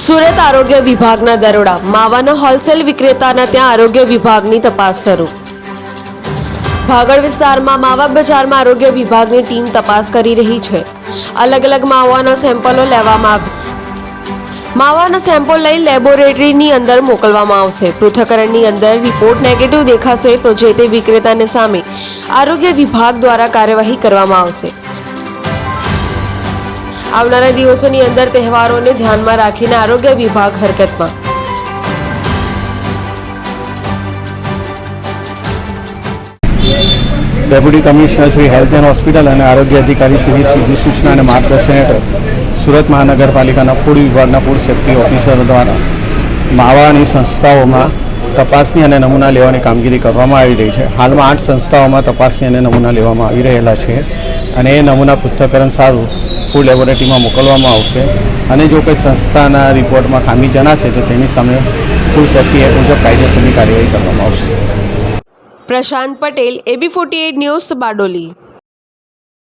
સુરત આરોગ્ય વિભાગના દરોડા, માવાના હોલસેલ વિક્રેતાના ત્યાં આરોગ્ય વિભાગની તપાસ શરૂ। ભાગળ વિસ્તારમાં માવા બજારમાં આરોગ્ય વિભાગની ટીમ તપાસ કરી રહી છે। અલગ અલગ માવાના સેમ્પલો લેવામાં આવ્યા। માવાના સેમ્પલ લઈ લેબોરેટરીની અંદર મોકલવામાં આવશે। પૃથ્થકરણની અંદર રિપોર્ટ નેગેટિવ દેખાશે તો જે તે વિક્રેતાને સામે આરોગ્ય વિભાગ દ્વારા કાર્યવાહી કરવામાં આવશે। આવનારા દિવસોની અંદર તહેવારોને ધ્યાનમાં રાખીને આરોગ્ય વિભાગ હરકતમાં। Deputy commissioner Shri health and hospital અને આરોગ્ય અધિકારી શ્રીની સૂચના અને માર્ગદર્શન હેઠળ સુરત મહાનગરપાલિકાના ફૂડ વિભાગના ફૂડ સેફ્ટી ઓફિસરો દ્વારા માવાની સંસ્થાઓમાં તપાસની અને નમૂના લેવાની કામગીરી કરવામાં આવી રહી છે। હાલમાં 8 સંસ્થાઓમાં તપાસની અને નમૂના લેવામાં આવી રહેલા છે અને એ નમૂના પૃથ્થકરણ સારું ફૂડ લેબોરેટરીમાં મોકલવામાં આવશે અને જો કોઈ સંસ્થાના રિપોર્ટમાં ખામી જણાશે તો તેની સામે ફૂડ સેફ્ટી એક્ટ મુજબ કાયદેસરની કાર્યવાહી કરવામાં આવશે। પ્રશાંત પટેલ, AB48 ન્યૂઝ, બારડોલી।